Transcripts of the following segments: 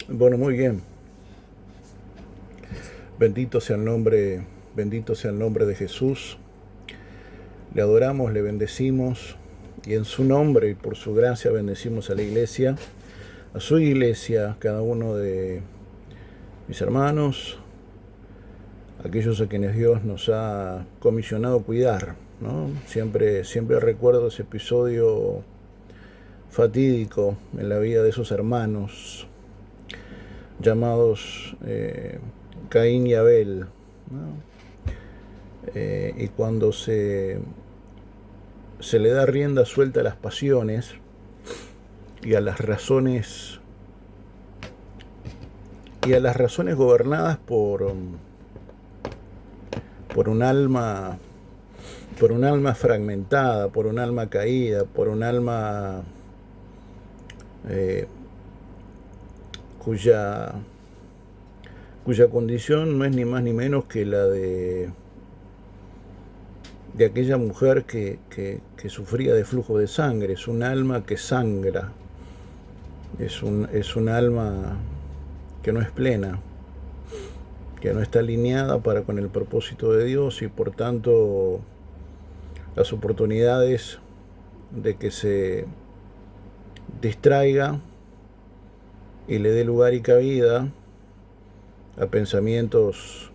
Bueno, muy bien. Bendito sea el nombre de Jesús. Le adoramos, le bendecimos y en su nombre y por su gracia bendecimos a la iglesia, a su iglesia, cada uno de mis hermanos, aquellos a quienes Dios nos ha comisionado cuidar, ¿no? Siempre recuerdo ese episodio fatídico en la vida de esos hermanos llamados Caín y Abel, ¿no? Y cuando se le da rienda suelta a las pasiones y a las razones gobernadas por un alma fragmentada, por un alma caída, por un alma eh, cuya condición no es ni más ni menos que la de aquella mujer que sufría de flujo de sangre. Es un alma que sangra, es un alma que no es plena, que no está alineada para con el propósito de Dios, y por tanto las oportunidades de que se distraiga y le dé lugar y cabida a pensamientos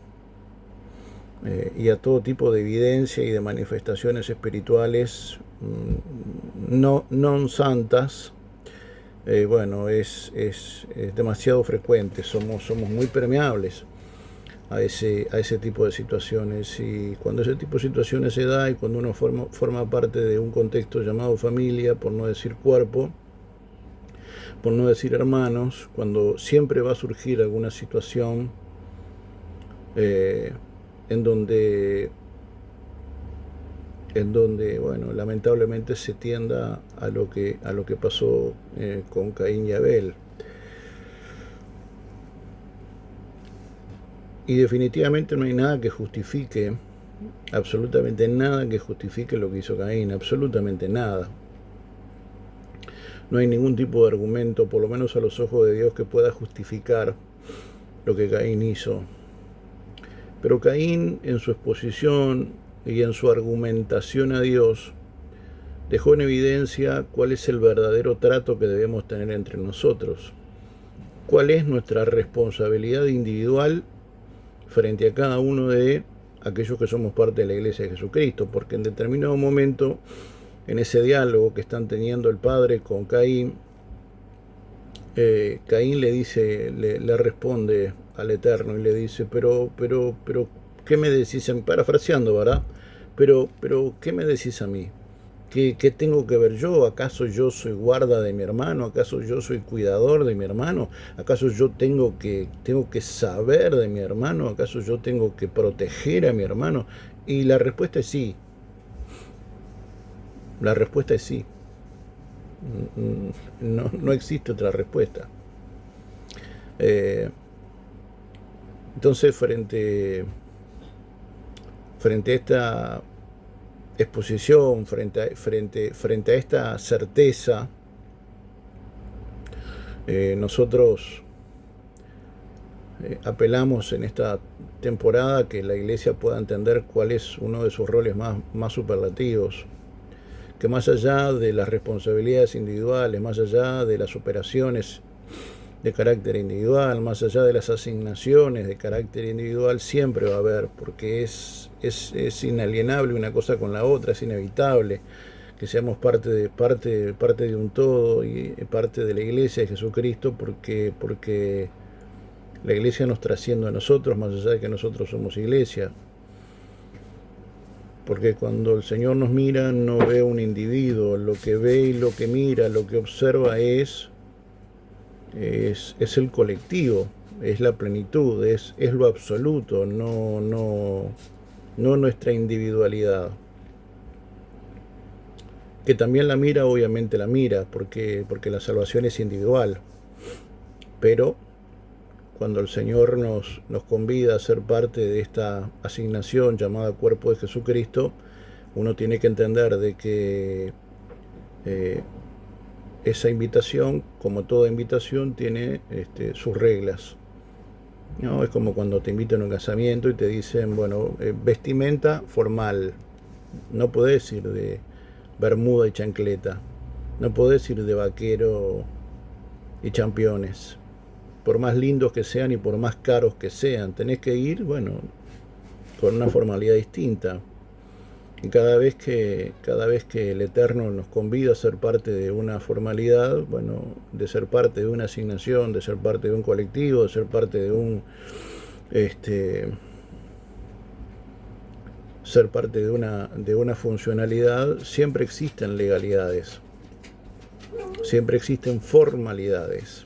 y a todo tipo de evidencia y de manifestaciones espirituales no santas, bueno, es demasiado frecuente. Somos muy permeables a ese tipo de situaciones, y cuando ese tipo de situaciones se da y cuando uno forma parte de un contexto llamado familia, por no decir cuerpo, por no decir hermanos, cuando siempre va a surgir alguna situación en donde bueno, lamentablemente se tienda a lo que pasó con Caín y Abel. Y definitivamente no hay nada que justifique, absolutamente nada que justifique lo que hizo Caín, absolutamente nada. No hay ningún tipo de argumento, por lo menos a los ojos de Dios, que pueda justificar lo que Caín hizo. Pero Caín, en su exposición y en su argumentación a Dios, dejó en evidencia cuál es el verdadero trato que debemos tener entre nosotros. Cuál es nuestra responsabilidad individual frente a cada uno de aquellos que somos parte de la Iglesia de Jesucristo, porque en determinado momento, en ese diálogo que están teniendo el Padre con Caín, Caín le responde al Eterno y le dice, pero, ¿qué me decís a mí? Parafraseando, ¿verdad? Pero, ¿qué me decís a mí? ¿Qué tengo que ver yo? ¿Acaso yo soy guarda de mi hermano? ¿Acaso yo soy cuidador de mi hermano? ¿Acaso yo tengo que saber de mi hermano? ¿Acaso yo tengo que proteger a mi hermano? Y la respuesta es sí. La respuesta es sí. No existe otra respuesta. Entonces, frente a esta exposición, frente a esta certeza, nosotros apelamos en esta temporada que la Iglesia pueda entender cuál es uno de sus roles más superlativos, que más allá de las responsabilidades individuales, más allá de las operaciones de carácter individual, más allá de las asignaciones de carácter individual, siempre va a haber, porque es inalienable una cosa con la otra, es inevitable que seamos parte de un todo y parte de la Iglesia de Jesucristo, porque la Iglesia nos trasciende a nosotros, más allá de que nosotros somos Iglesia. Porque cuando el Señor nos mira, no ve un individuo. Lo que ve y lo que mira, lo que observa es el colectivo, es la plenitud, es lo absoluto, no nuestra individualidad. Que también la mira, obviamente la mira, porque la salvación es individual. Pero cuando el Señor nos convida a ser parte de esta asignación llamada Cuerpo de Jesucristo, uno tiene que entender de que esa invitación, como toda invitación, tiene sus reglas, ¿no? Es como cuando te invitan a un casamiento y te dicen, bueno, vestimenta formal. No podés ir de bermuda y chancleta. No podés ir de vaquero y championes. Por más lindos que sean y por más caros que sean, tenés que ir, bueno, con una formalidad distinta. Y cada vez que el Eterno nos convida a ser parte de una formalidad, bueno, de ser parte de una asignación, de ser parte de un colectivo, de ser parte de ser parte de una funcionalidad, siempre existen legalidades, siempre existen formalidades.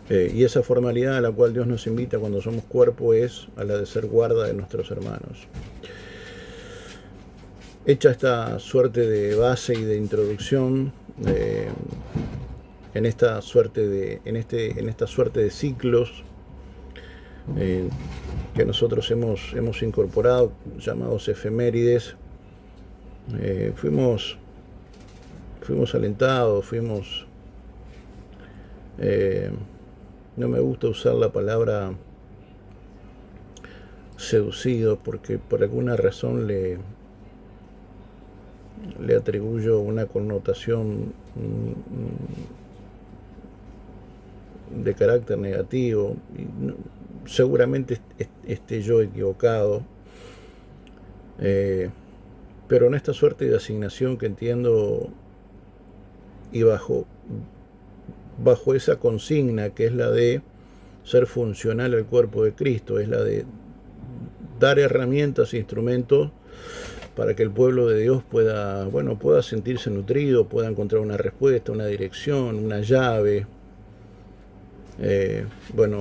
Y esa formalidad a la cual Dios nos invita cuando somos cuerpo es a la de ser guarda de nuestros hermanos. Hecha esta suerte de base y de introducción, en esta suerte de ciclos que nosotros hemos incorporado, llamados efemérides, fuimos alentados, no me gusta usar la palabra seducidos porque por alguna razón le atribuyo una connotación de carácter negativo. Seguramente esté yo equivocado, pero en esta suerte de asignación que entiendo y bajo esa consigna que es la de ser funcional al cuerpo de Cristo, es la de dar herramientas e instrumentos para que el pueblo de Dios pueda sentirse nutrido, pueda encontrar una respuesta, una dirección, una llave.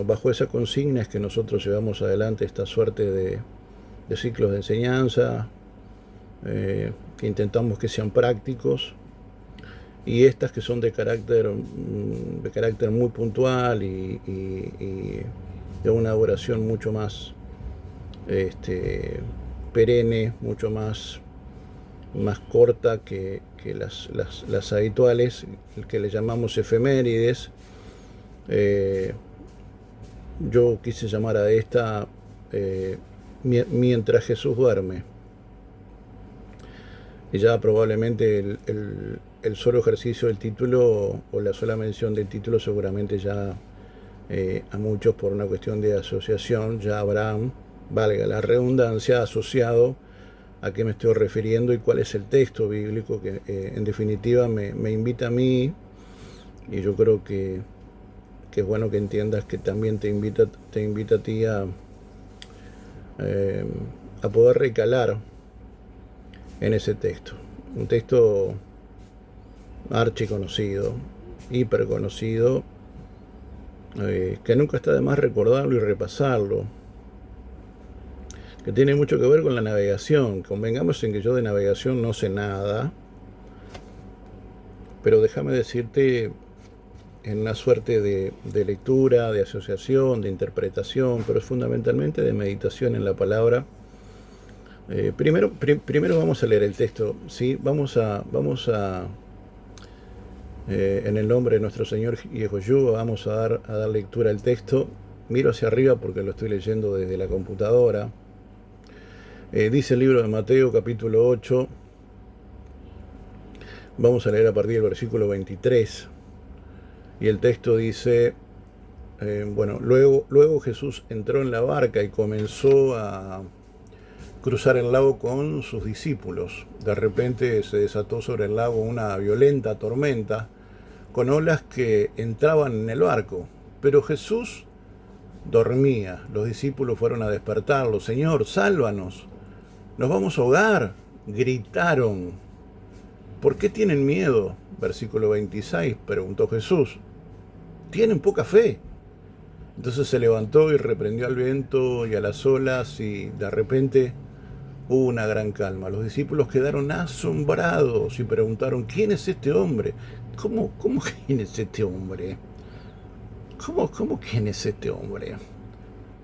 Bajo esa consigna es que nosotros llevamos adelante esta suerte de ciclos de enseñanza, que intentamos que sean prácticos, y estas que son de carácter muy puntual y de una duración mucho más perenne, mucho más corta que las habituales, que le llamamos efemérides. Yo quise llamar a esta mientras Jesús duerme. Y ya probablemente el solo ejercicio del título o la sola mención del título seguramente ya a muchos por una cuestión de asociación ya habrán, valga la redundancia, asociado a qué me estoy refiriendo y cuál es el texto bíblico que en definitiva me invita a mí, y yo creo que es bueno que entiendas que también te invita a ti a poder recalar en ese texto. Un texto archiconocido, hiperconocido, que nunca está de más recordarlo y repasarlo, que tiene mucho que ver con la navegación. Convengamos en que yo de navegación no sé nada, pero déjame decirte, en una suerte de lectura, de asociación, de interpretación, pero fundamentalmente de meditación en la palabra. Primero vamos a leer el texto, ¿sí? Vamos a en el nombre de nuestro Señor Yehoshua, vamos a dar lectura al texto. Miro hacia arriba porque lo estoy leyendo desde la computadora. Dice el libro de Mateo, capítulo 8. Vamos a leer a partir del versículo 23. Y el texto dice, luego Jesús entró en la barca y comenzó a cruzar el lago con sus discípulos. De repente se desató sobre el lago una violenta tormenta con olas que entraban en el barco. Pero Jesús dormía. Los discípulos fueron a despertarlo. Señor, sálvanos, nos vamos a ahogar, gritaron. ¿Por qué tienen miedo? Versículo 26, preguntó Jesús. ¿Tienen poca fe? Entonces se levantó y reprendió al viento y a las olas, y de repente hubo una gran calma. Los discípulos quedaron asombrados y preguntaron, ¿quién es este hombre? ¿Cómo quién es este hombre? ¿Cómo quién es este hombre?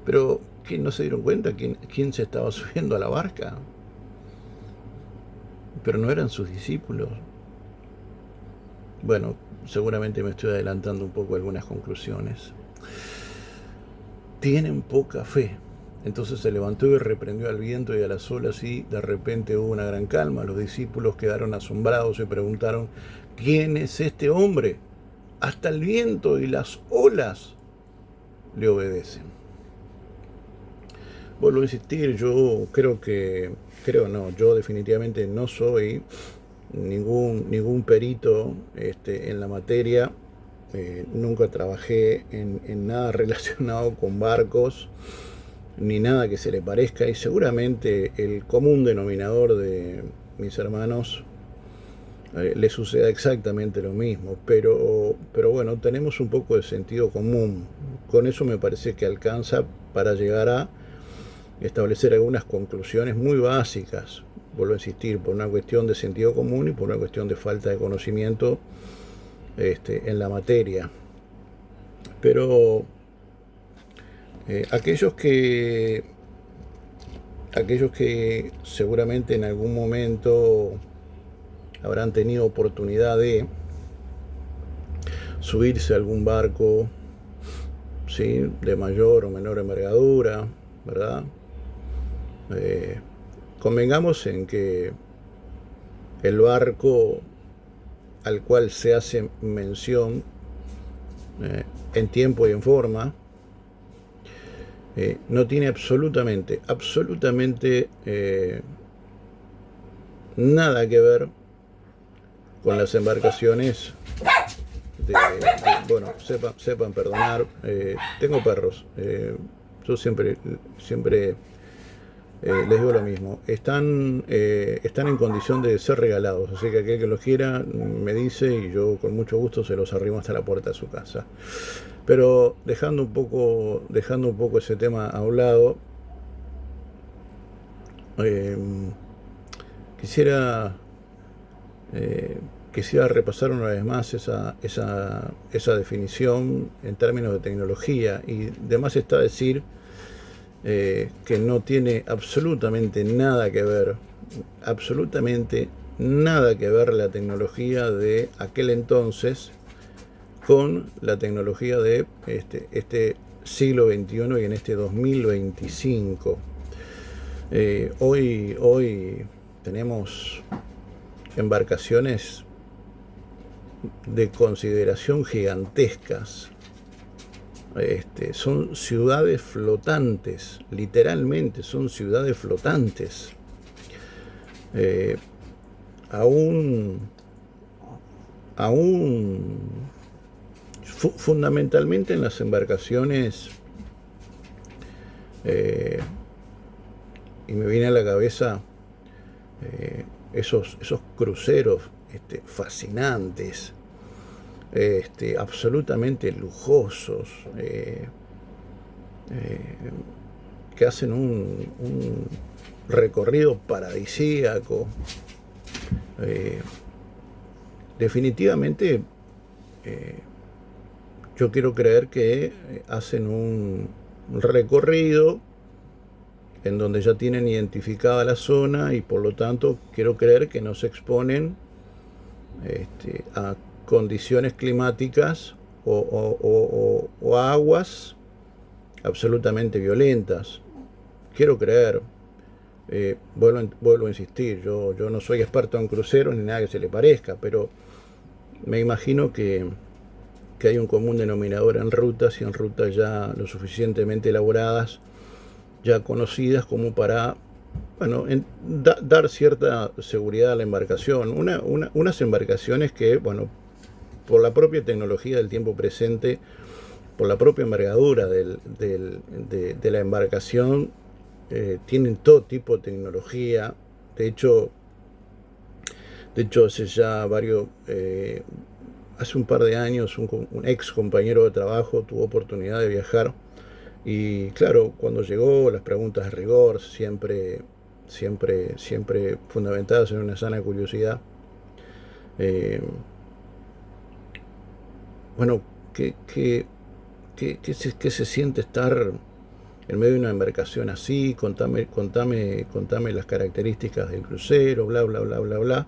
Pero, ¿qué no se dieron cuenta quién se estaba subiendo a la barca? Pero no eran sus discípulos. bueno, seguramente me estoy adelantando un poco a algunas conclusiones. Tienen poca fe. Entonces se levantó y reprendió al viento y a las olas, y de repente hubo una gran calma. Los discípulos quedaron asombrados y preguntaron: ¿quién es este hombre? Hasta el viento y las olas le obedecen. Vuelvo a insistir, yo yo definitivamente no soy ningún perito en la materia. Nunca trabajé en nada relacionado con barcos, ni nada que se le parezca, y seguramente el común denominador de mis hermanos le suceda exactamente lo mismo, pero bueno, tenemos un poco de sentido común. Con eso me parece que alcanza para llegar a establecer algunas conclusiones muy básicas. Vuelvo a insistir, por una cuestión de sentido común y por una cuestión de falta de conocimiento en la materia. Pero aquellos que seguramente en algún momento habrán tenido oportunidad de subirse a algún barco, ¿sí?, de mayor o menor envergadura, ¿verdad? Convengamos en que el barco al cual se hace mención en tiempo y en forma no tiene absolutamente nada que ver con las embarcaciones bueno, sepan perdonar, tengo perros, yo siempre les digo lo mismo, están en condición de ser regalados, así que aquel que los quiera me dice y yo con mucho gusto se los arrimo hasta la puerta de su casa. Pero dejando un poco ese tema a un lado, quisiera repasar una vez más esa definición en términos de tecnología, y además está decir que no tiene absolutamente nada que ver la tecnología de aquel entonces con la tecnología de este siglo XXI y en este 2025. Hoy tenemos embarcaciones de consideración gigantescas. Son ciudades flotantes, literalmente son ciudades flotantes. Fundamentalmente en las embarcaciones, y me viene a la cabeza esos cruceros fascinantes, absolutamente lujosos, que hacen un recorrido paradisíaco. Definitivamente yo quiero creer que hacen un recorrido en donde ya tienen identificada la zona, y por lo tanto quiero creer que no se exponen a condiciones climáticas o a aguas absolutamente violentas. Quiero creer, vuelvo a insistir, yo no soy experto en cruceros ni nada que se le parezca, pero me imagino que hay un común denominador en rutas, y en rutas ya lo suficientemente elaboradas, ya conocidas como para, bueno, dar cierta seguridad a la embarcación. Unas embarcaciones que, bueno, por la propia tecnología del tiempo presente, por la propia envergadura de la embarcación, tienen todo tipo de tecnología. De hecho hace un par de años un ex compañero de trabajo tuvo oportunidad de viajar, y claro, cuando llegó, las preguntas de rigor, siempre fundamentadas en una sana curiosidad. Bueno, ¿qué se siente estar en medio de una embarcación así? Contame las características del crucero, bla, bla, bla, bla, bla.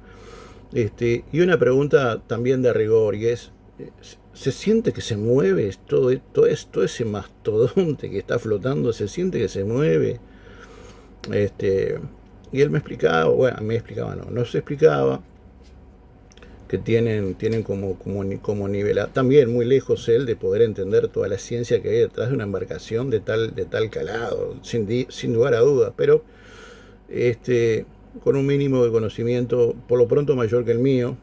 Y una pregunta también de rigor, y es, ¿se siente que se mueve todo ese mastodonte que está flotando? ¿Se siente que se mueve? Y él me explicaba, bueno, no se explicaba, que tienen como nivelado, también muy lejos él de poder entender toda la ciencia que hay detrás de una embarcación de tal calado, sin lugar a dudas, pero con un mínimo de conocimiento, por lo pronto mayor que el mío,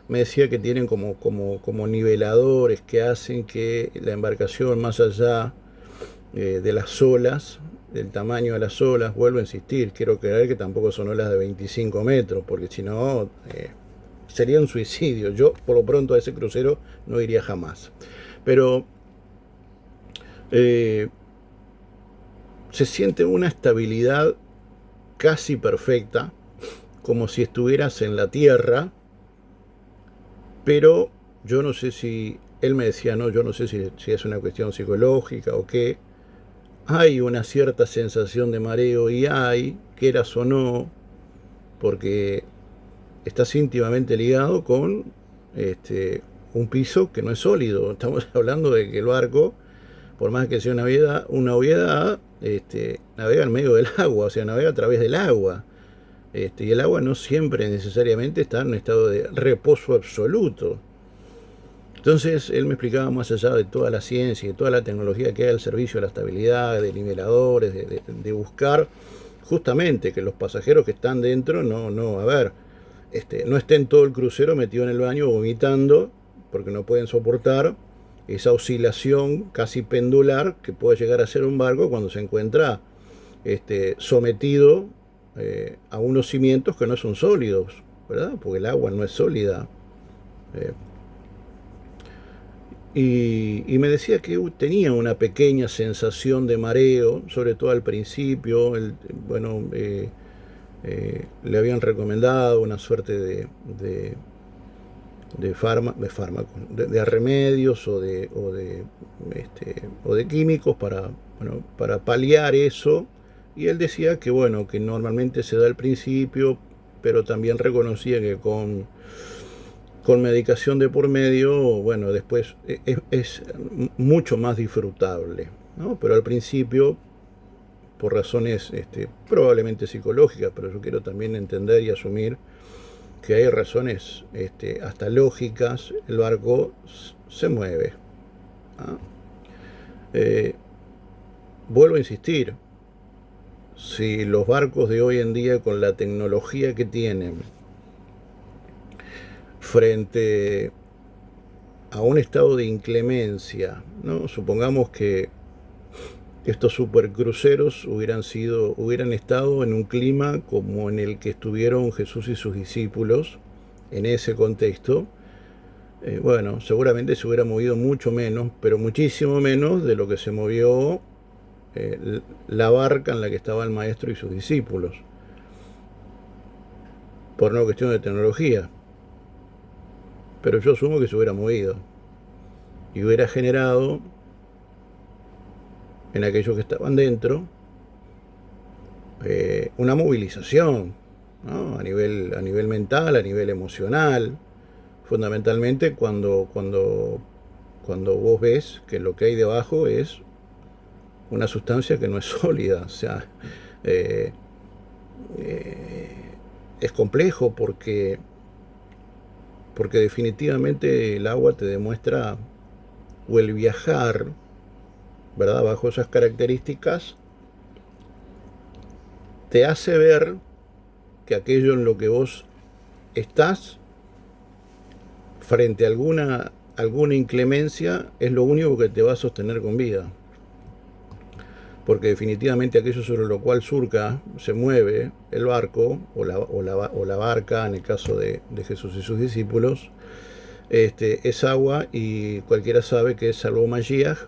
me decía que tienen como niveladores que hacen que la embarcación, más allá de las olas, del tamaño de las olas, vuelvo a insistir, quiero creer que tampoco son olas de 25 metros, porque si no, sería un suicidio. Yo, por lo pronto, a ese crucero no iría jamás. Pero se siente una estabilidad casi perfecta, como si estuvieras en la tierra, pero yo no sé si, él me decía, no, yo no sé si es una cuestión psicológica o qué, hay una cierta sensación de mareo y quieras o no, porque estás íntimamente ligado con un piso que no es sólido. Estamos hablando de que el barco, por más que sea una obviedad, navega en medio del agua, o sea, navega a través del agua. Y el agua no siempre necesariamente está en un estado de reposo absoluto. Entonces él me explicaba, más allá de toda la ciencia y de toda la tecnología que hay al servicio de la estabilidad, de niveladores, de buscar justamente que los pasajeros que están dentro no estén todo el crucero metido en el baño vomitando, porque no pueden soportar esa oscilación casi pendular que puede llegar a ser un barco cuando se encuentra sometido a unos cimientos que no son sólidos, ¿verdad? Porque el agua no es sólida. Y me decía que tenía una pequeña sensación de mareo, sobre todo al principio. Le habían recomendado una suerte de remedios o de químicos para paliar eso. Y él decía que, bueno, que normalmente se da al principio, pero también reconocía que con medicación de por medio, bueno, después es mucho más disfrutable, ¿no? Pero al principio, por razones probablemente psicológicas, pero yo quiero también entender y asumir que hay razones hasta lógicas, el barco se mueve. ¿Ah? Vuelvo a insistir, si los barcos de hoy en día, con la tecnología que tienen, frente a un estado de inclemencia, ¿no? Supongamos que estos supercruceros hubieran estado en un clima como en el que estuvieron Jesús y sus discípulos, en ese contexto, bueno, seguramente se hubiera movido mucho menos, pero muchísimo menos de lo que se movió la barca en la que estaba el maestro y sus discípulos, por una cuestión de tecnología. Pero yo asumo que se hubiera movido y hubiera generado en aquellos que estaban dentro una movilización, ¿no? A nivel mental, a nivel emocional, fundamentalmente cuando vos ves que lo que hay debajo es una sustancia que no es sólida. O sea, eh, eh, es complejo porque definitivamente el agua te demuestra, o el viajar, ¿verdad?, bajo esas características, te hace ver que aquello en lo que vos estás, frente a alguna inclemencia, es lo único que te va a sostener con vida. Porque definitivamente aquello sobre lo cual surca, se mueve el barco, o la barca, en el caso de Jesús y sus discípulos, es agua, y cualquiera sabe que es salvo Mashiach,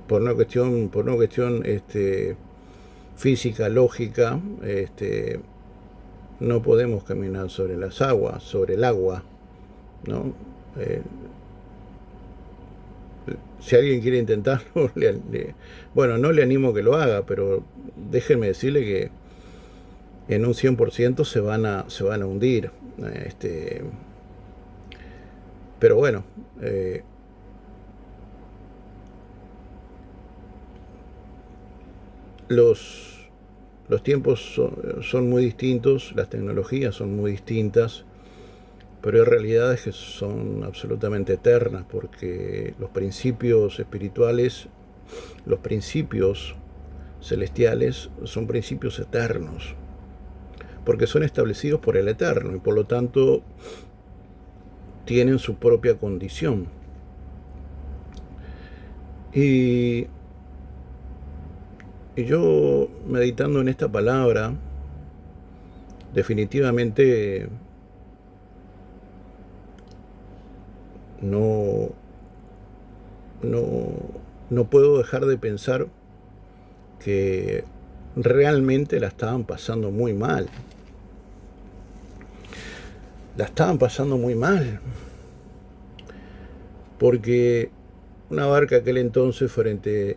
por una cuestión física, lógica, no podemos caminar sobre las aguas, sobre el agua, ¿no? Si alguien quiere intentarlo, bueno, no le animo que lo haga, pero déjenme decirle que en un 100% se van a hundir. Pero bueno, los tiempos son muy distintos, las tecnologías son muy distintas, pero hay realidades que son absolutamente eternas, porque los principios espirituales, los principios celestiales son principios eternos, porque son establecidos por el Eterno y por lo tanto tienen su propia condición. Y yo, meditando en esta palabra, definitivamente no puedo dejar de pensar que realmente la estaban pasando muy mal. La estaban pasando muy mal. Porque una barca aquel entonces frente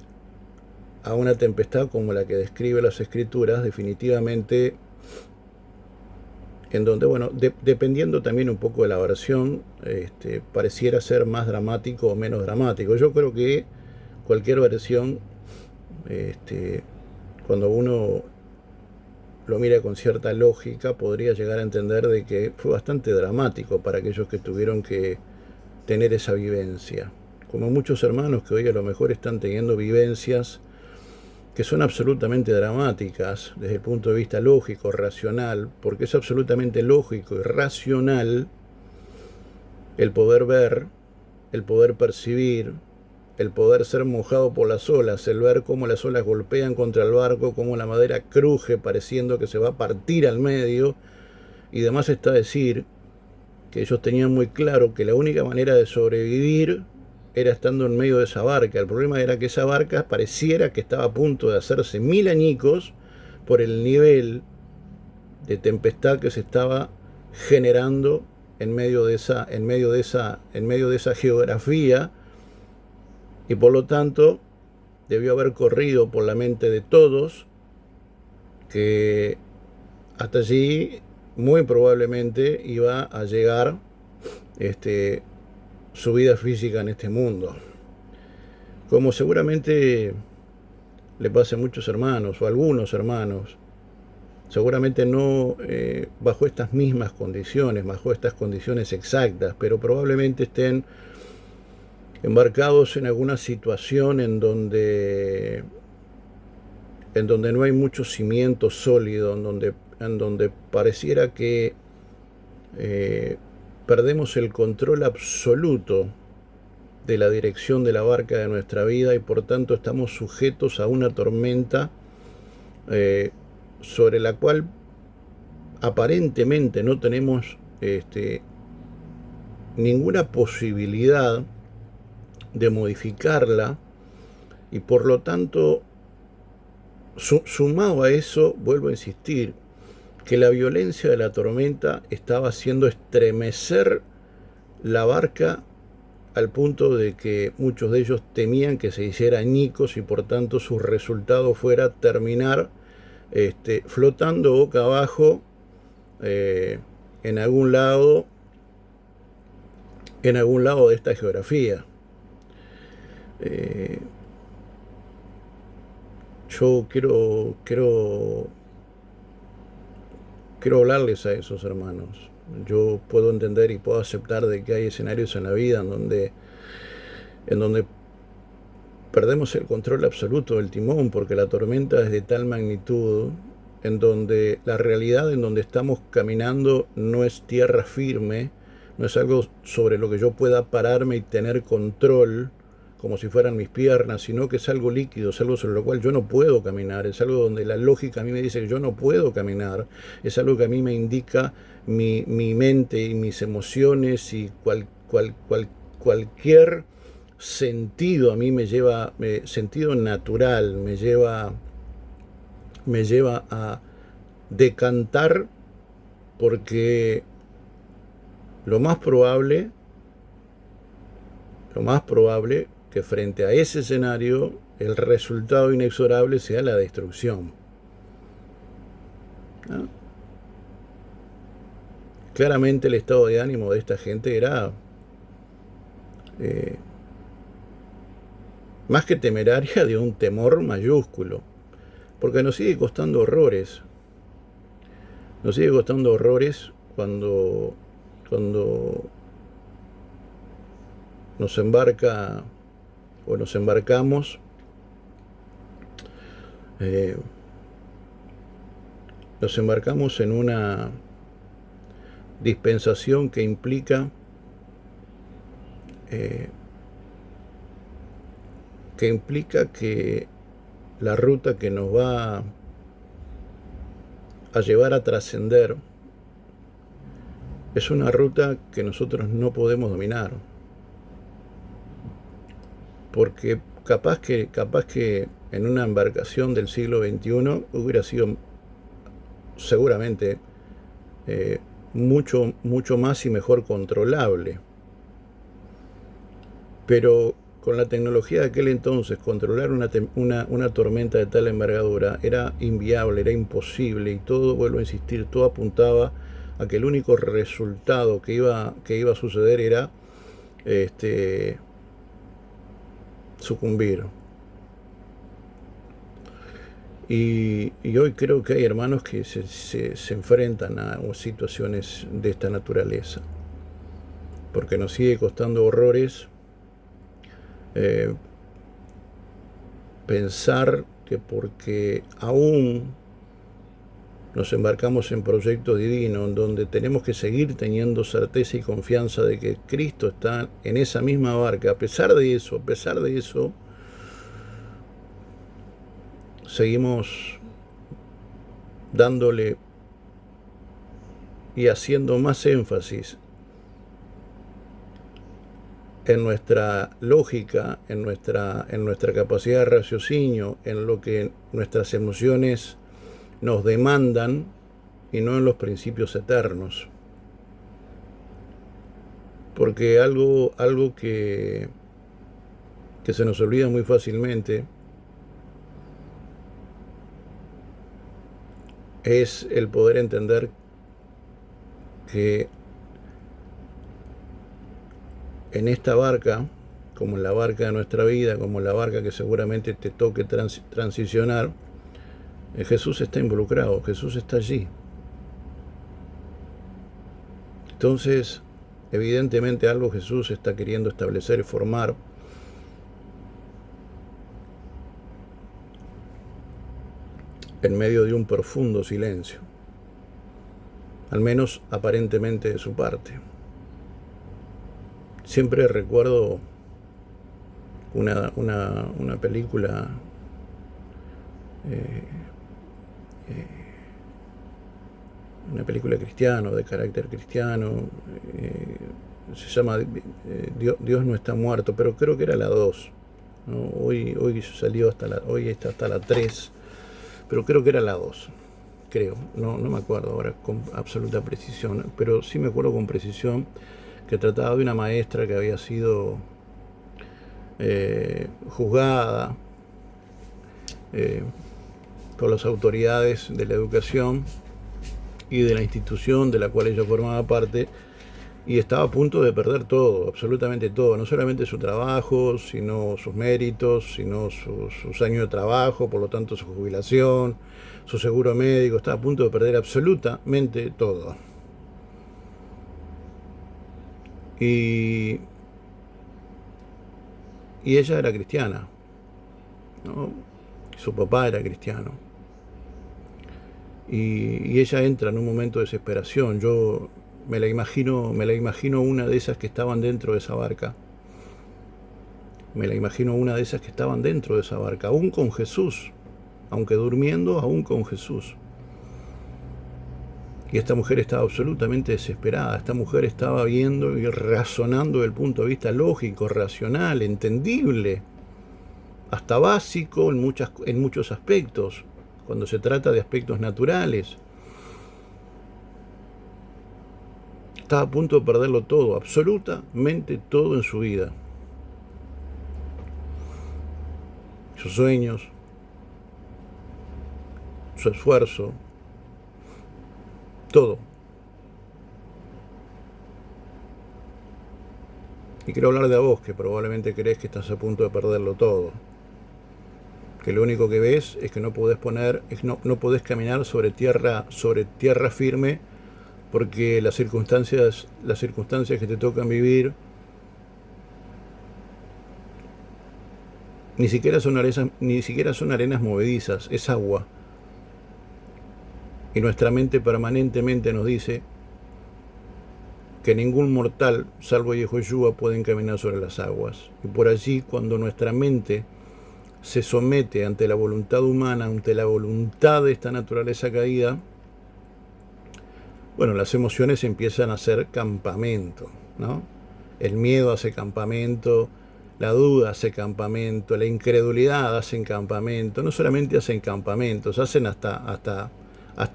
a una tempestad como la que describe las Escrituras, definitivamente, en donde, bueno, dependiendo también un poco de la versión, pareciera ser más dramático o menos dramático. Yo creo que cualquier versión, cuando uno lo mira con cierta lógica, podría llegar a entender de que fue bastante dramático para aquellos que tuvieron que tener esa vivencia. Como muchos hermanos que hoy a lo mejor están teniendo vivencias que son absolutamente dramáticas desde el punto de vista lógico, racional, porque es absolutamente lógico y racional el poder ver, el poder percibir, el poder ser mojado por las olas, el ver cómo las olas golpean contra el barco, cómo la madera cruje pareciendo que se va a partir al medio, y demás está decir que ellos tenían muy claro que la única manera de sobrevivir era estando en medio de esa barca. El problema era que esa barca pareciera que estaba a punto de hacerse 1000 añicos por el nivel de tempestad que se estaba generando en medio de esa geografía, y por lo tanto debió haber corrido por la mente de todos que hasta allí muy probablemente iba a llegar su vida física en este mundo. Como seguramente le pasa a muchos hermanos o a algunos hermanos, seguramente no bajo estas mismas condiciones, bajo estas condiciones exactas, pero probablemente estén embarcados en alguna situación en donde no hay mucho cimiento sólido, en donde pareciera que perdemos el control absoluto de la dirección de la barca de nuestra vida y por tanto estamos sujetos a una tormenta sobre la cual aparentemente no tenemos ninguna posibilidad de modificarla, y por lo tanto, sumado a eso, vuelvo a insistir, que la violencia de la tormenta estaba haciendo estremecer la barca al punto de que muchos de ellos temían que se hiciera añicos y por tanto su resultado fuera terminar flotando boca abajo en algún lado de esta geografía. Yo quiero hablarles a esos hermanos. Yo puedo entender y puedo aceptar de que hay escenarios en la vida en donde perdemos el control absoluto del timón porque la tormenta es de tal magnitud, en donde la realidad en donde estamos caminando no es tierra firme, no es algo sobre lo que yo pueda pararme y tener control como si fueran mis piernas, sino que es algo líquido, es algo sobre lo cual yo no puedo caminar, es algo donde la lógica a mí me dice que yo no puedo caminar, es algo que a mí me indica mi mente y mis emociones y cualquier sentido a mí me lleva, sentido natural, me lleva a decantar, porque lo más probable que frente a ese escenario el resultado inexorable sea la destrucción. ¿No? Claramente el estado de ánimo de esta gente era más que temeraria, de un temor mayúsculo, porque nos sigue costando horrores. Nos sigue costando horrores cuando nos embarca o nos embarcamos eh, nos embarcamos en una dispensación que implica eh, que la ruta que nos va a llevar a trascender es una ruta que nosotros no podemos dominar, porque capaz que en una embarcación del siglo XXI hubiera sido seguramente mucho más y mejor controlable, pero con la tecnología de aquel entonces controlar una tormenta de tal envergadura era inviable, era imposible, y todo, vuelvo a insistir, todo apuntaba a que el único resultado que iba a suceder era sucumbir. Y hoy creo que hay hermanos que se enfrentan a situaciones de esta naturaleza, porque nos sigue costando horrores pensar que porque aún nos embarcamos en proyectos divinos, en donde tenemos que seguir teniendo certeza y confianza de que Cristo está en esa misma barca, a pesar de eso, seguimos dándole y haciendo más énfasis en nuestra lógica, en nuestra capacidad de raciocinio, en lo que nuestras emociones nos demandan, y no en los principios eternos. Porque algo que se nos olvida muy fácilmente es el poder entender que en esta barca, como en la barca de nuestra vida, como en la barca que seguramente te toque transicionar, Jesús está involucrado, Jesús está allí. Entonces, evidentemente algo Jesús está queriendo establecer y formar en medio de un profundo silencio, al menos aparentemente de su parte. Siempre recuerdo una película una película cristiana, de carácter cristiano, se llama Dios no está muerto, pero creo que era la 2, ¿no? Hoy salió hoy está hasta la 3, pero creo que era la 2, creo, no me acuerdo ahora con absoluta precisión, pero sí me acuerdo con precisión que trataba de una maestra que había sido juzgada por las autoridades de la educación y de la institución de la cual ella formaba parte, y estaba a punto de perder todo, absolutamente todo, no solamente su trabajo, sino sus méritos, sino sus años de trabajo, por lo tanto su jubilación, su seguro médico, estaba a punto de perder absolutamente todo. Y ella era cristiana, ¿no? Su papá era cristiano. Y ella entra en un momento de desesperación. Yo me la imagino una de esas que estaban dentro de esa barca. Me la imagino una de esas que estaban dentro de esa barca, aún con Jesús, aunque durmiendo, aún con Jesús. Y esta mujer estaba absolutamente desesperada. Esta mujer estaba viendo y razonando desde el punto de vista lógico, racional, entendible, hasta básico en muchos aspectos, cuando se trata de aspectos naturales. Estaba a punto de perderlo todo, absolutamente todo en su vida. Sus sueños, su esfuerzo, todo. Y quiero hablar de a vos, que probablemente crees que estás a punto de perderlo todo. Que lo único que ves es que no podés no podés caminar sobre tierra firme, porque las circunstancias que te tocan vivir ni siquiera son arenas movedizas, es agua. Y nuestra mente permanentemente nos dice que ningún mortal, salvo Yehoshua, puede caminar sobre las aguas. Y por allí, cuando nuestra mente se somete ante la voluntad humana, ante la voluntad de esta naturaleza caída, bueno, las emociones empiezan a hacer campamento, ¿no? El miedo hace campamento, la duda hace campamento, la incredulidad hace campamento. No solamente hacen campamentos, hacen hasta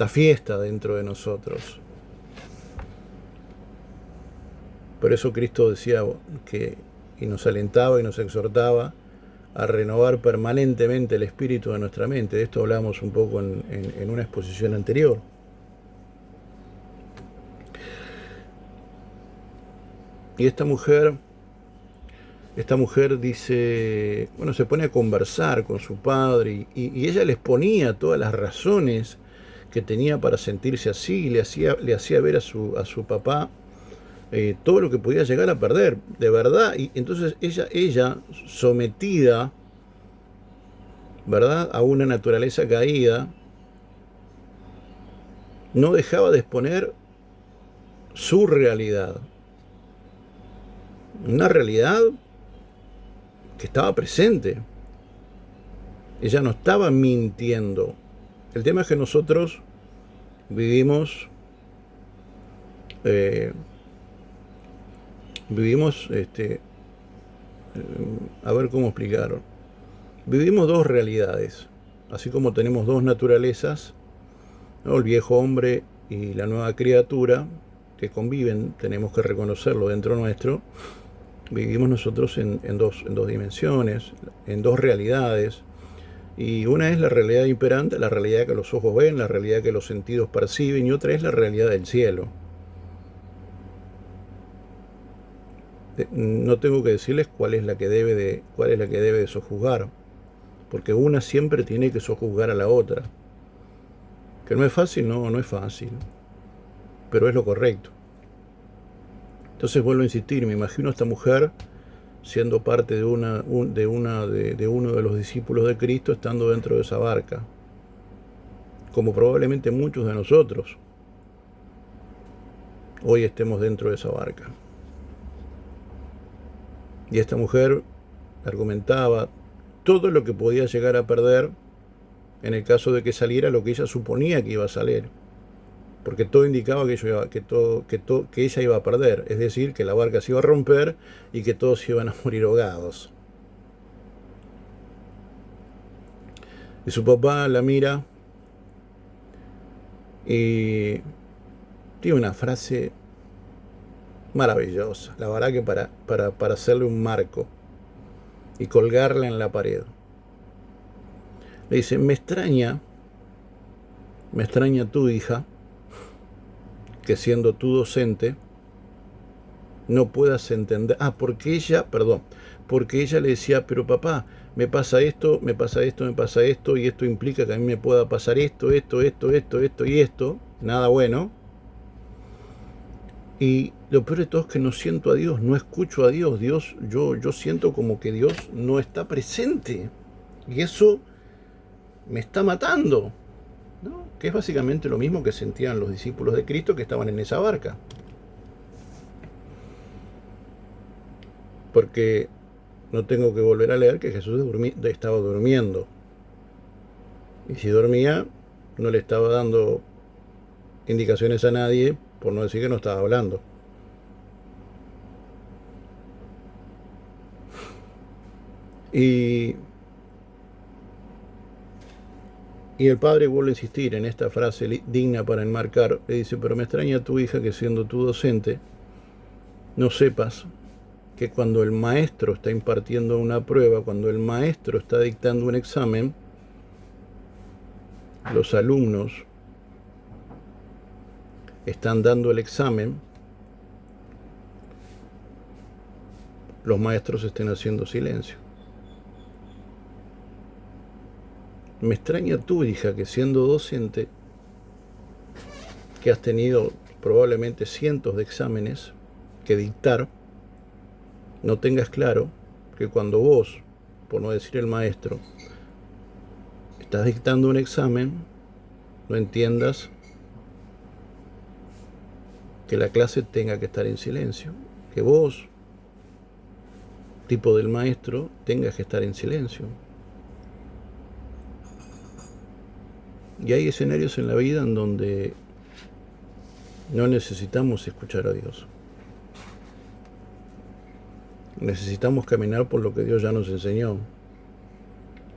fiesta dentro de nosotros. Por eso Cristo decía y nos alentaba y nos exhortaba a renovar permanentemente el espíritu de nuestra mente. De esto hablamos un poco en una exposición anterior. Y esta mujer dice, bueno, se pone a conversar con su padre y ella les ponía todas las razones que tenía para sentirse así, le hacía ver a su papá todo lo que podía llegar a perder, de verdad. Y entonces ella sometida, ¿verdad?, a una naturaleza caída, no dejaba de exponer su realidad. Una realidad que estaba presente. Ella no estaba mintiendo. El tema es que nosotros vivimos a ver cómo explicarlo. Vivimos dos realidades, así como tenemos dos naturalezas, ¿no? El viejo hombre y la nueva criatura que conviven, tenemos que reconocerlo dentro nuestro. Vivimos nosotros en dos dimensiones, en dos realidades. Y una es la realidad imperante, la realidad que los ojos ven, la realidad que los sentidos perciben, y otra es la realidad del cielo. No tengo que decirles cuál es la que debe de sojuzgar, porque una siempre tiene que sojuzgar a la otra. Que no es fácil, no es fácil, pero es lo correcto. Entonces vuelvo a insistir, me imagino a esta mujer siendo parte de uno de los discípulos de Cristo, estando dentro de esa barca, como probablemente muchos de nosotros hoy estemos dentro de esa barca. Y esta mujer argumentaba todo lo que podía llegar a perder en el caso de que saliera lo que ella suponía que iba a salir, porque todo indicaba que ella iba a perder, es decir, que la barca se iba a romper y que todos iban a morir ahogados. Y su papá la mira y tiene una frase maravillosa, la verdad, que para hacerle un marco y colgarla en la pared. Le dice, me extraña tu hija, que siendo tu docente no puedas entender. Porque ella le decía, pero papá, me pasa esto, y esto implica que a mí me pueda pasar esto y esto, nada bueno. Y lo peor de todo es que no siento a Dios, no escucho a Dios. Yo siento como que Dios no está presente. Y eso me está matando, ¿no? Que es básicamente lo mismo que sentían los discípulos de Cristo que estaban en esa barca. Porque no tengo que volver a leer que Jesús estaba durmiendo. Y si dormía, no le estaba dando indicaciones a nadie, por no decir que no estaba hablando. Y el padre vuelve a insistir en esta frase digna para enmarcar. Le dice, pero me extraña tu hija que siendo tu docente, no sepas que cuando el maestro está impartiendo una prueba, cuando el maestro está dictando un examen, los alumnos están dando el examen los maestros estén haciendo silencio. Me extraña tu hija que siendo docente, que has tenido probablemente cientos de exámenes que dictar, no tengas claro que cuando vos, por no decir el maestro, estás dictando un examen, no entiendas que la clase tenga que estar en silencio, que vos, tipo del maestro, tengas que estar en silencio. Y hay escenarios en la vida en donde no necesitamos escuchar a Dios. Necesitamos caminar por lo que Dios ya nos enseñó.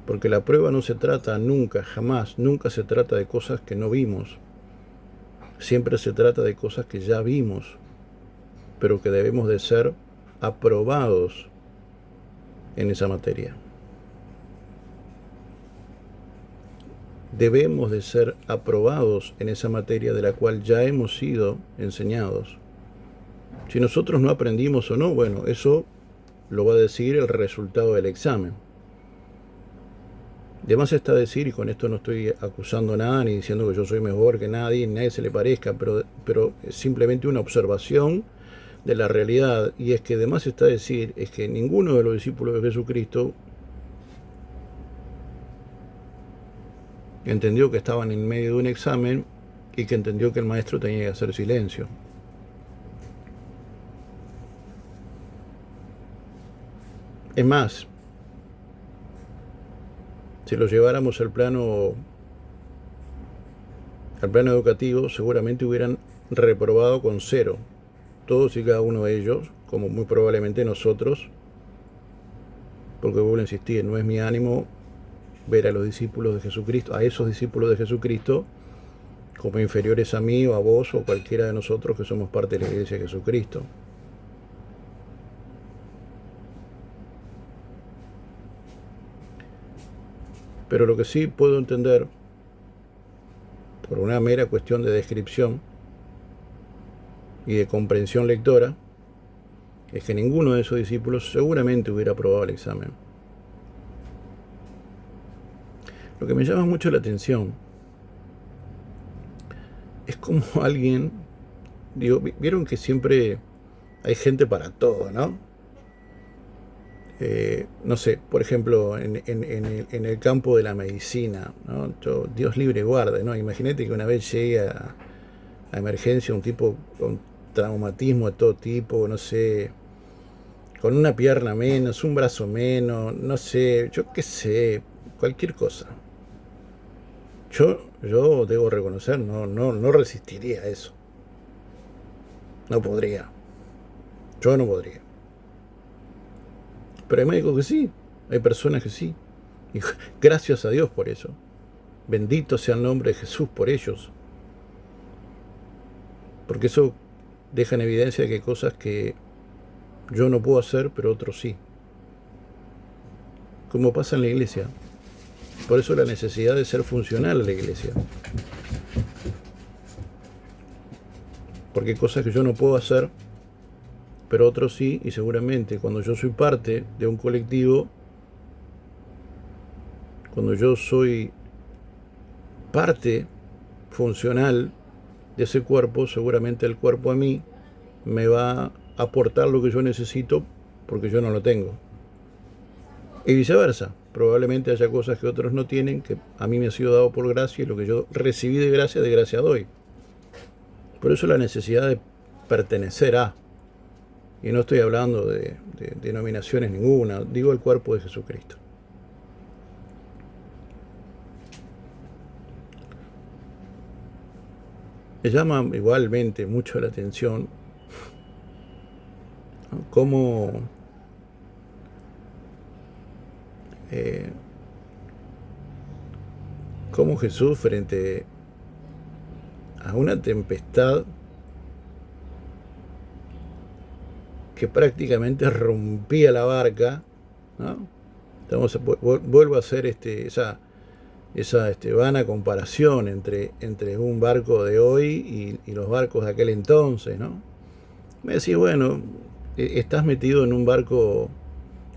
Porque la prueba no se trata nunca, jamás, nunca se trata de cosas que no vimos. Siempre se trata de cosas que ya vimos, pero que debemos de ser aprobados en esa materia. Debemos de ser aprobados en esa materia de la cual ya hemos sido enseñados. Si nosotros no aprendimos o no, bueno, eso lo va a decir el resultado del examen. De más está decir, y con esto no estoy acusando a nada, ni diciendo que yo soy mejor que nadie, ni nadie se le parezca, pero es simplemente una observación de la realidad, y es que de más está decir, es que ninguno de los discípulos de Jesucristo entendió que estaban en medio de un examen y que entendió que el maestro tenía que hacer silencio. Es más, si lo lleváramos al plano educativo, seguramente hubieran reprobado con 0, todos y cada uno de ellos, como muy probablemente nosotros, porque vuelvo a insistir, no es mi ánimo ver a los discípulos de Jesucristo, a esos discípulos de Jesucristo, como inferiores a mí o a vos o cualquiera de nosotros que somos parte de la Iglesia de Jesucristo. Pero lo que sí puedo entender, por una mera cuestión de descripción y de comprensión lectora, es que ninguno de esos discípulos seguramente hubiera aprobado el examen. Lo que me llama mucho la atención es como alguien, digo, vieron que siempre hay gente para todo, ¿no? No sé, por ejemplo, en el campo de la medicina, ¿no? Dios libre y guarde, ¿no? Imagínate que una vez llegue a emergencia un tipo con traumatismo de todo tipo, no sé, con una pierna menos, un brazo menos, no sé, yo qué sé, cualquier cosa. Yo debo reconocer, no resistiría a eso. No podría. Yo no podría. Pero hay médicos que sí, hay personas que sí. Y gracias a Dios por eso. Bendito sea el nombre de Jesús por ellos. Porque eso deja en evidencia que hay cosas que yo no puedo hacer, pero otros sí. Como pasa en la iglesia. Por eso la necesidad de ser funcional a la iglesia. Porque hay cosas que yo no puedo hacer, pero otros sí, y seguramente cuando yo soy parte de un colectivo, cuando yo soy parte funcional de ese cuerpo, seguramente el cuerpo a mí me va a aportar lo que yo necesito porque yo no lo tengo. Y viceversa, probablemente haya cosas que otros no tienen, que a mí me ha sido dado por gracia, y lo que yo recibí de gracia doy. Por eso la necesidad de pertenecer a, y no estoy hablando de denominaciones ninguna, digo el cuerpo de Jesucristo. Me llama igualmente mucho la atención, ¿no?, cómo Jesús, frente a una tempestad que prácticamente rompía la barca, ¿no? Vuelvo a hacer esa vana comparación entre un barco de hoy y los barcos de aquel entonces, ¿no? Me decís, bueno, estás metido en un barco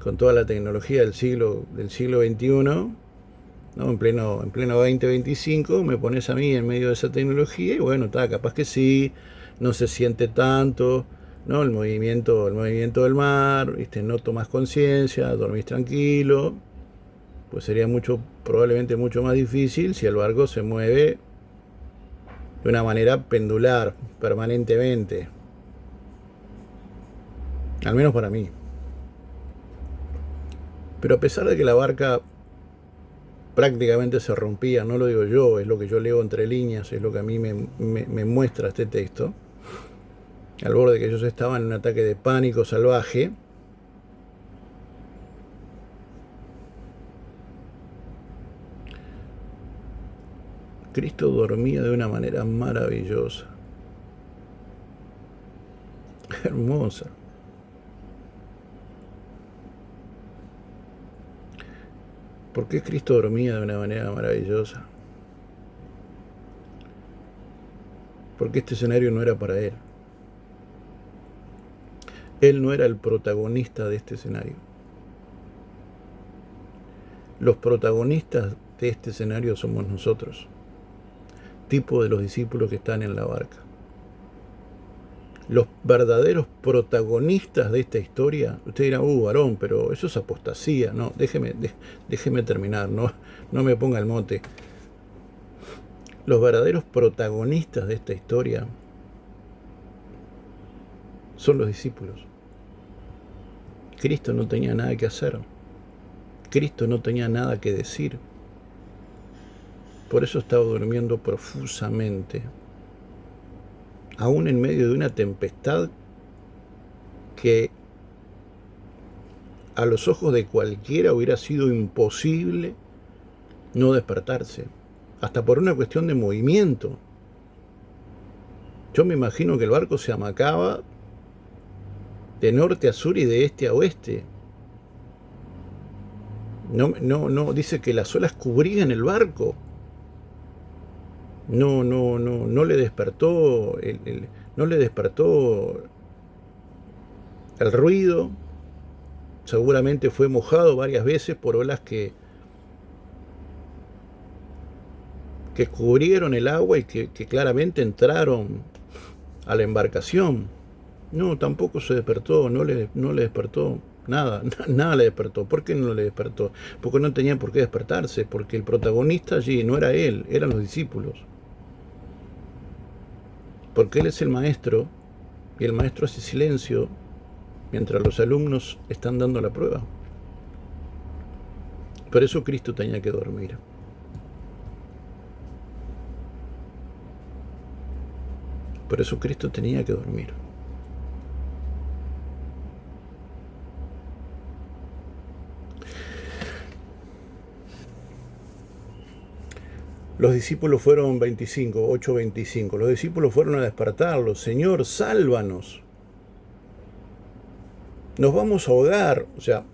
con toda la tecnología del siglo XXI, ¿no? En pleno 2025, me pones a mí en medio de esa tecnología y bueno, está, capaz que sí, no se siente tanto, ¿no? El movimiento del mar, ¿viste? No tomas conciencia, dormís tranquilo, pues sería probablemente mucho más difícil si el barco se mueve de una manera pendular, permanentemente, al menos para mí. Pero a pesar de que la barca prácticamente se rompía, no lo digo yo, es lo que yo leo entre líneas, es lo que a mí me muestra este texto, al borde de que ellos estaban en un ataque de pánico salvaje, Cristo dormía de una manera maravillosa, hermosa. ¿Por qué Cristo dormía de una manera maravillosa? Porque este escenario no era para Él. Él no era el protagonista de este escenario. Los protagonistas de este escenario somos nosotros, tipo de los discípulos que están en la barca. Los verdaderos protagonistas de esta historia, usted dirá, varón, pero eso es apostasía. No, déjeme terminar, no me ponga el mote. Los verdaderos protagonistas de esta historia son los discípulos. Cristo no tenía nada que hacer. Cristo no tenía nada que decir. Por eso estaba durmiendo profusamente, aún en medio de una tempestad que a los ojos de cualquiera hubiera sido imposible no despertarse, hasta por una cuestión de movimiento. Yo me imagino que el barco se amacaba de norte a sur y de este a oeste. No, dice que las olas cubrían el barco. No le despertó no le despertó el ruido. Seguramente fue mojado varias veces por olas que cubrieron el agua y que claramente entraron a la embarcación. No, tampoco se despertó, no le despertó nada, nada le despertó. ¿Por qué no le despertó? Porque no tenía por qué despertarse, porque el protagonista allí no era él, eran los discípulos. Porque él es el maestro y el maestro hace silencio mientras los alumnos están dando la prueba. Por eso Cristo tenía que dormir. Por eso Cristo tenía que dormir. Los discípulos fueron 8:25. Los discípulos fueron a despertarlo. Señor, sálvanos. Nos vamos a ahogar. O sea,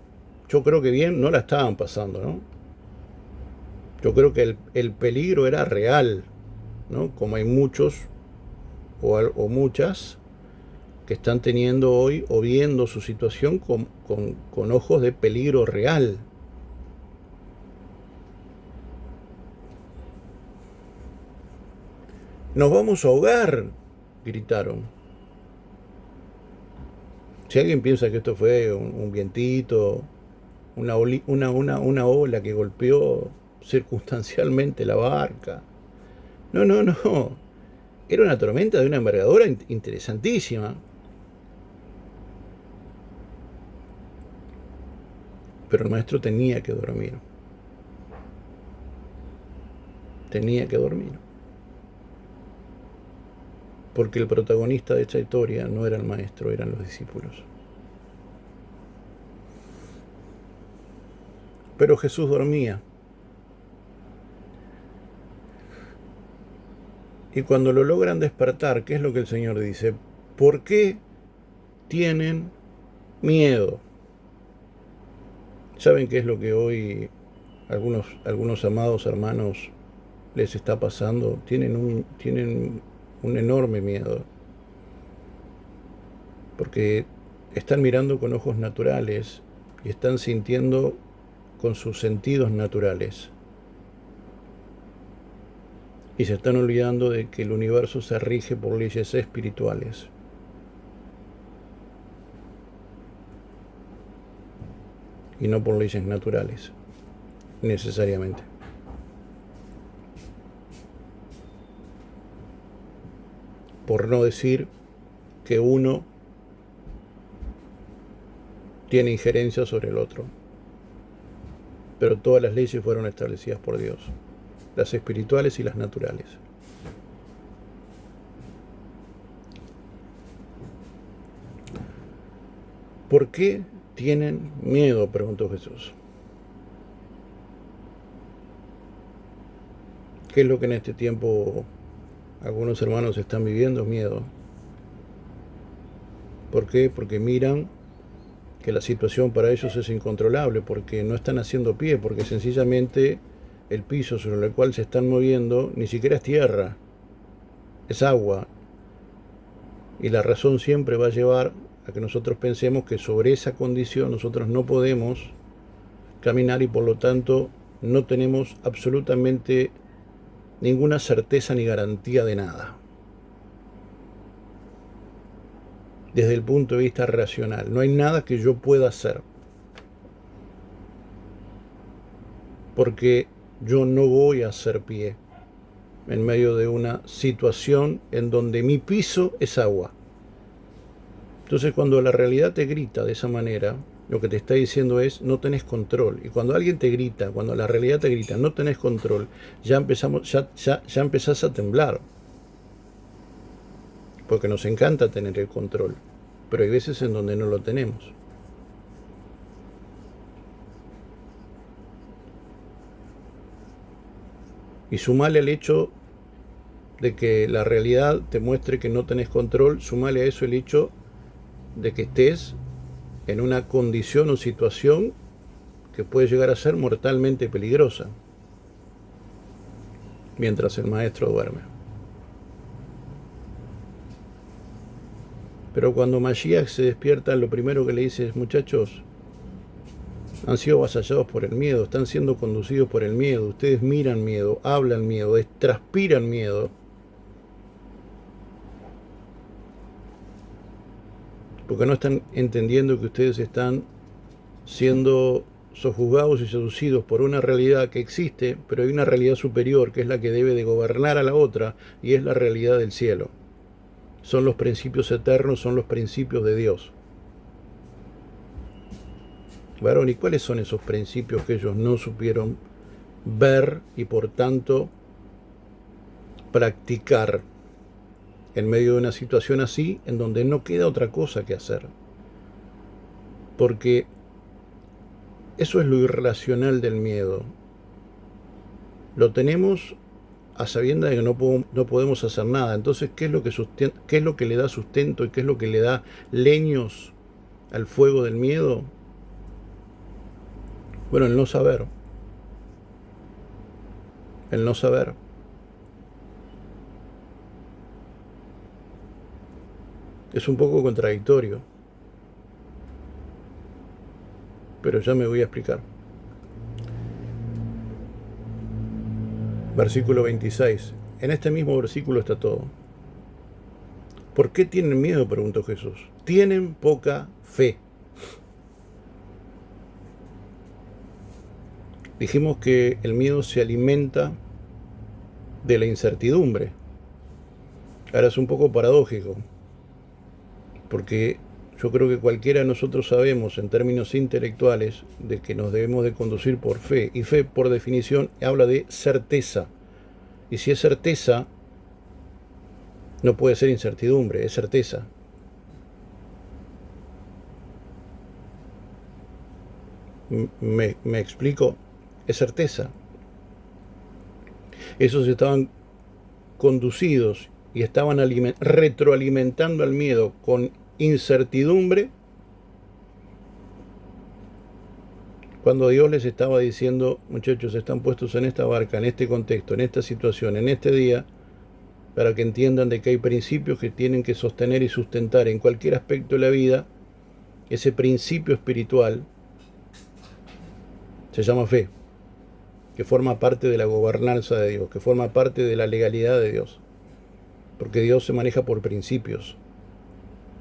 yo creo que bien no la estaban pasando, ¿no? Yo creo que el peligro era real, ¿no? Como hay muchos o muchas que están teniendo hoy o viendo su situación con ojos de peligro real. Nos vamos a ahogar, gritaron. Si alguien piensa que esto fue un vientito, una ola que golpeó circunstancialmente la barca. No. Era una tormenta de una envergadura interesantísima. Pero el maestro tenía que dormir. Tenía que dormir. Porque el protagonista de esta historia no era el maestro, eran los discípulos. Pero Jesús dormía. Y cuando lo logran despertar, ¿qué es lo que el Señor dice? ¿Por qué tienen miedo? ¿Saben qué es lo que hoy algunos amados hermanos les está pasando? Tienen un enorme miedo. Porque están mirando con ojos naturales y están sintiendo con sus sentidos naturales. Y se están olvidando de que el universo se rige por leyes espirituales. Y no por leyes naturales, necesariamente. Por no decir que uno tiene injerencia sobre el otro. Pero todas las leyes fueron establecidas por Dios, las espirituales y las naturales. ¿Por qué tienen miedo?, preguntó Jesús. ¿Qué es lo que en este tiempo algunos hermanos están viviendo? Miedo. ¿Por qué? Porque miran que la situación para ellos es incontrolable, porque no están haciendo pie, porque sencillamente el piso sobre el cual se están moviendo ni siquiera es tierra, es agua. Y la razón siempre va a llevar a que nosotros pensemos que sobre esa condición nosotros no podemos caminar y por lo tanto no tenemos absolutamente ninguna certeza ni garantía de nada. Desde el punto de vista racional, no hay nada que yo pueda hacer, porque yo no voy a hacer pie en medio de una situación en donde mi piso es agua. Entonces, cuando la realidad te grita de esa manera, lo que te está diciendo es no tenés control. Y cuando alguien te grita, cuando la realidad te grita no tenés control, ya empezás a temblar. Porque nos encanta tener el control, pero hay veces en donde no lo tenemos. Y sumale al hecho de que la realidad te muestre que no tenés control, sumale a eso el hecho de que estés en una condición o situación que puede llegar a ser mortalmente peligrosa mientras el maestro duerme. Pero cuando Mashiach se despierta, lo primero que le dice es: muchachos, han sido avasallados por el miedo, están siendo conducidos por el miedo, ustedes miran miedo, hablan miedo, transpiran miedo. Porque no están entendiendo que ustedes están siendo sojuzgados y seducidos por una realidad que existe, pero hay una realidad superior que es la que debe de gobernar a la otra, y es la realidad del cielo. Son los principios eternos, son los principios de Dios. Varón, ¿y cuáles son esos principios que ellos no supieron ver y por tanto practicar en medio de una situación así, en donde no queda otra cosa que hacer? Porque eso es lo irracional del miedo. Lo tenemos a sabiendas de que no podemos hacer nada. Entonces, ¿qué es lo que le da sustento y qué es lo que le da leños al fuego del miedo? Bueno, el no saber. El no saber. Es un poco contradictorio, pero ya me voy a explicar. Versículo 26. En este mismo versículo está todo. ¿Por qué tienen miedo?, preguntó Jesús. Tienen poca fe. Dijimos que el miedo se alimenta de la incertidumbre. Ahora es un poco paradójico, porque yo creo que cualquiera de nosotros sabemos en términos intelectuales de que nos debemos de conducir por fe, y fe por definición habla de certeza, y si es certeza no puede ser incertidumbre, es certeza. ¿Me explico? Es certeza. Esos estaban conducidos y estaban retroalimentando al miedo con incertidumbre, cuando Dios les estaba diciendo: muchachos, están puestos en esta barca, en este contexto, en esta situación, en este día, para que entiendan de que hay principios que tienen que sostener y sustentar en cualquier aspecto de la vida, ese principio espiritual se llama fe, que forma parte de la gobernanza de Dios, que forma parte de la legalidad de Dios, porque Dios se maneja por principios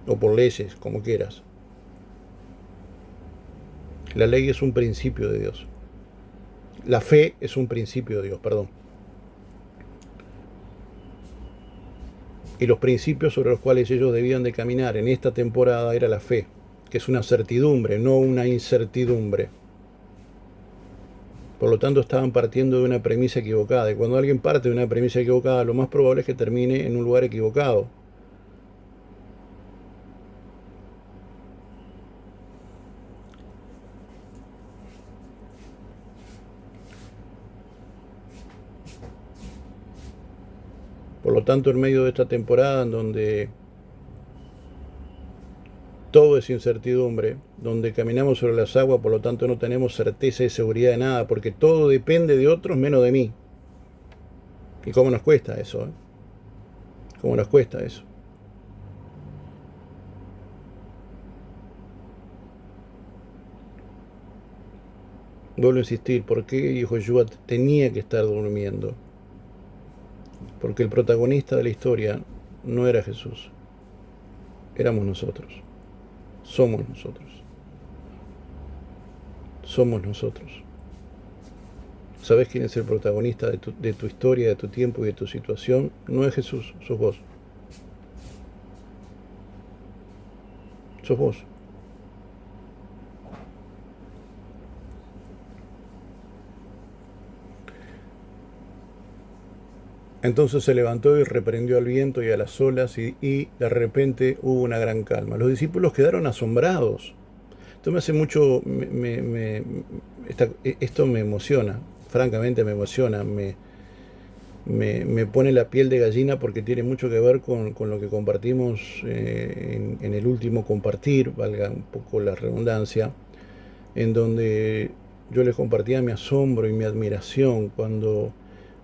o por leyes, como quieras. La ley es un principio de Dios. La fe es un principio de Dios, perdón. Y los principios sobre los cuales ellos debían de caminar en esta temporada era la fe, que es una certidumbre, no una incertidumbre. Por lo tanto, estaban partiendo de una premisa equivocada. Y cuando alguien parte de una premisa equivocada, lo más probable es que termine en un lugar equivocado. Por lo tanto, en medio de esta temporada en donde todo es incertidumbre, donde caminamos sobre las aguas, por lo tanto no tenemos certeza y seguridad de nada, porque todo depende de otros menos de mí. ¿Y cómo nos cuesta eso? ¿Cómo nos cuesta eso? Vuelvo a insistir, ¿por qué Joshua tenía que estar durmiendo? Porque el protagonista de la historia no era Jesús, éramos nosotros, somos nosotros, somos nosotros. ¿Sabes quién es el protagonista de tu historia, de tu tiempo y de tu situación? No es Jesús, sos vos. Sos vos. Entonces se levantó y reprendió al viento y a las olas y de repente hubo una gran calma. Los discípulos quedaron asombrados. Esto me hace mucho, esto me emociona, francamente me emociona, me pone la piel de gallina porque tiene mucho que ver con lo que compartimos en el último compartir, valga un poco la redundancia, en donde yo les compartía mi asombro y mi admiración cuando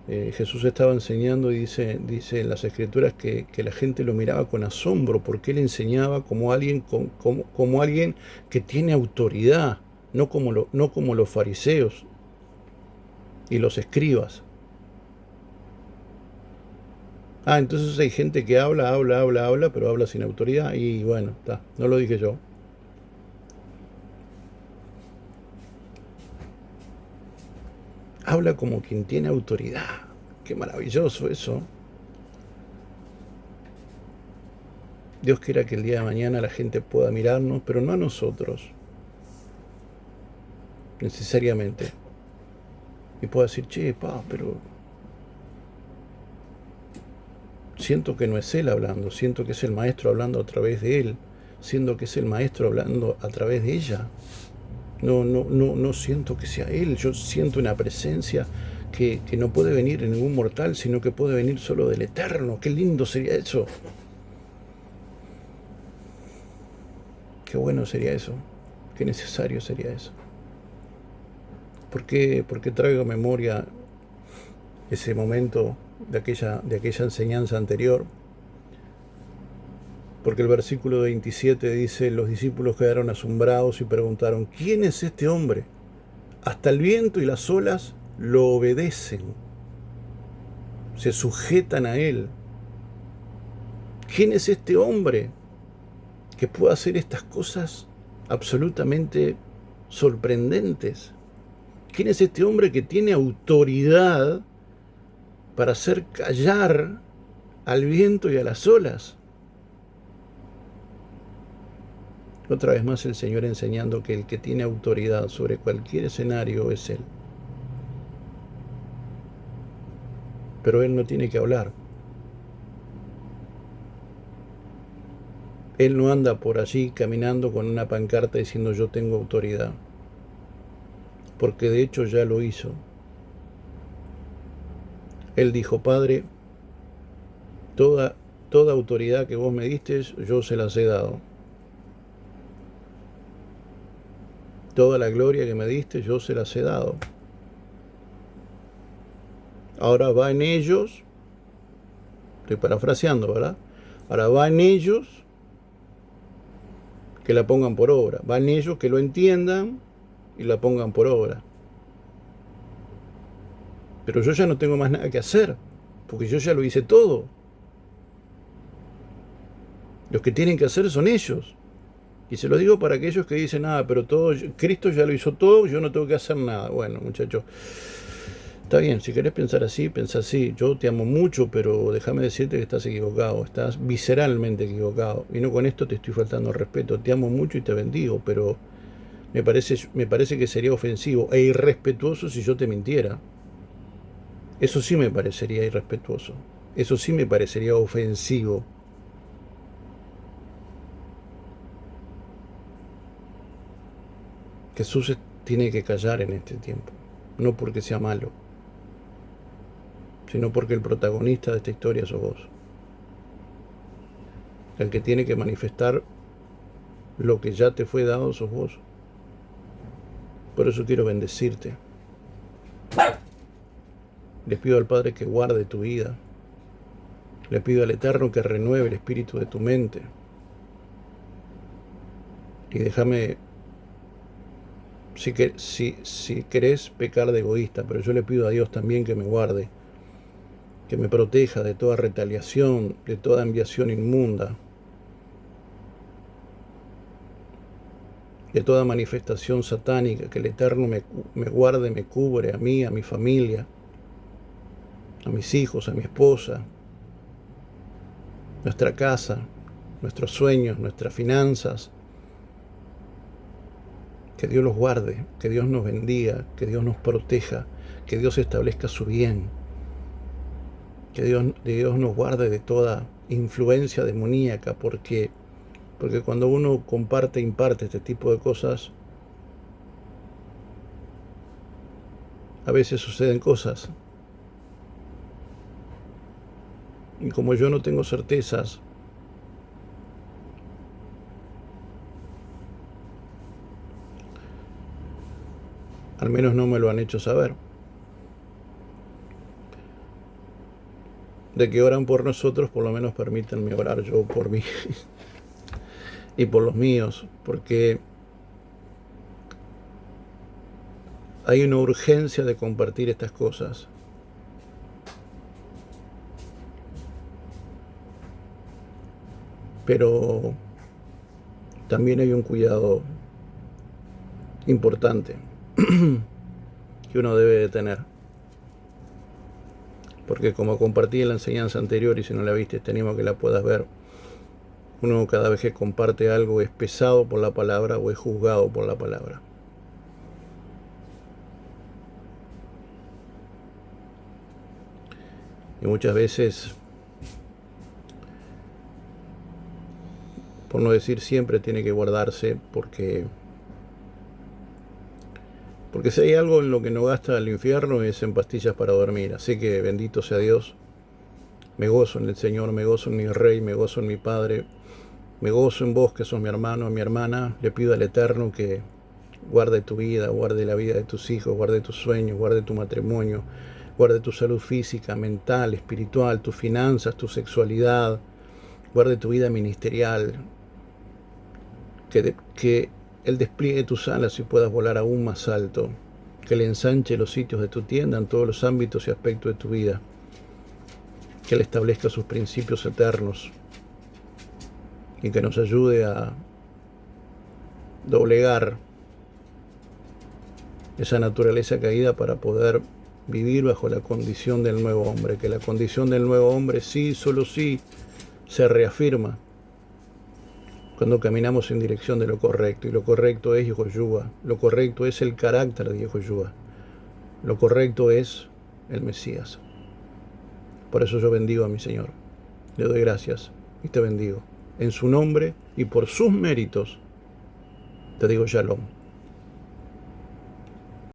Jesús estaba enseñando y dice en las escrituras que la gente lo miraba con asombro porque él enseñaba como alguien, como alguien que tiene autoridad, no como los fariseos y los escribas. Entonces hay gente que habla, pero habla sin autoridad y bueno, no lo dije yo. Habla como quien tiene autoridad. Qué maravilloso eso. Dios quiera que el día de mañana la gente pueda mirarnos, pero no a nosotros, necesariamente. Y pueda decir, che, pero siento que no es él hablando, siento que es el maestro hablando a través de él, siento que es el maestro hablando a través de ella. No siento que sea él, yo siento una presencia que no puede venir en ningún mortal, sino que puede venir solo del Eterno. Qué lindo sería eso. Qué bueno sería eso. Qué necesario sería eso. ¿Por qué traigo a memoria ese momento de aquella enseñanza anterior? Porque el versículo 27 dice, los discípulos quedaron asombrados y preguntaron, ¿quién es este hombre? Hasta el viento y las olas lo obedecen, se sujetan a él. ¿Quién es este hombre que puede hacer estas cosas absolutamente sorprendentes? ¿Quién es este hombre que tiene autoridad para hacer callar al viento y a las olas? Otra vez más el Señor enseñando que el que tiene autoridad sobre cualquier escenario es Él. Pero Él no tiene que hablar. Él no anda por allí caminando con una pancarta diciendo yo tengo autoridad. Porque de hecho ya lo hizo. Él dijo, Padre, toda autoridad que vos me diste, yo se las he dado. Toda la gloria que me diste, yo se las he dado. Ahora va en ellos, estoy parafraseando, ¿verdad? Ahora va en ellos que la pongan por obra. Van ellos que lo entiendan y la pongan por obra. Pero yo ya no tengo más nada que hacer, porque yo ya lo hice todo. Los que tienen que hacer son ellos. Y se lo digo para aquellos que dicen, pero todo, Cristo ya lo hizo todo, yo no tengo que hacer nada. Bueno, muchachos, está bien, si querés pensar así, pensá así. Yo te amo mucho, pero déjame decirte que estás equivocado, estás visceralmente equivocado. Y no con esto te estoy faltando el respeto. Te amo mucho y te bendigo, pero me parece que sería ofensivo e irrespetuoso si yo te mintiera. Eso sí me parecería irrespetuoso. Eso sí me parecería ofensivo. Jesús tiene que callar en este tiempo. No porque sea malo, sino porque el protagonista de esta historia sos vos. El que tiene que manifestar lo que ya te fue dado sos vos. Por eso quiero bendecirte. Les pido al Padre que guarde tu vida. Le pido al Eterno que renueve el espíritu de tu mente. Y déjame, si querés pecar de egoísta, pero yo le pido a Dios también que me guarde, que me proteja de toda retaliación, de toda enviación inmunda, de toda manifestación satánica, que el Eterno me guarde, me cubre a mí, a mi familia, a mis hijos, a mi esposa, nuestra casa, nuestros sueños, nuestras finanzas. Que Dios los guarde, que Dios nos bendiga, que Dios nos proteja, que Dios establezca su bien, que Dios nos guarde de toda influencia demoníaca, porque cuando uno comparte, imparte este tipo de cosas, a veces suceden cosas. Y como yo no tengo certezas, al menos no me lo han hecho saber, de que oran por nosotros, por lo menos permítanme orar yo por mí y por los míos, porque hay una urgencia de compartir estas cosas. Pero también hay un cuidado importante que uno debe de tener. Porque como compartí en la enseñanza anterior, y si no la viste, te animo a que la puedas ver, uno cada vez que comparte algo es pesado por la palabra o es juzgado por la palabra. Y muchas veces, por no decir siempre, tiene que guardarse porque si hay algo en lo que no gasta el infierno es en pastillas para dormir. Así que bendito sea Dios. Me gozo en el Señor, me gozo en mi Rey, me gozo en mi Padre, me gozo en vos que sos mi hermano, mi hermana. Le pido al Eterno que guarde tu vida, guarde la vida de tus hijos, guarde tus sueños, guarde tu matrimonio, guarde tu salud física, mental, espiritual, tus finanzas, tu sexualidad, guarde tu vida ministerial, que Él despliegue tus alas y puedas volar aún más alto, que le ensanche los sitios de tu tienda en todos los ámbitos y aspectos de tu vida, que Él establezca sus principios eternos y que nos ayude a doblegar esa naturaleza caída para poder vivir bajo la condición del nuevo hombre, que la condición del nuevo hombre sí, solo sí, se reafirma cuando caminamos en dirección de lo correcto, y lo correcto es Yehoshua, lo correcto es el carácter de Yehoshua, lo correcto es el Mesías. Por eso yo bendigo a mi Señor, le doy gracias y te bendigo. En su nombre y por sus méritos te digo Shalom.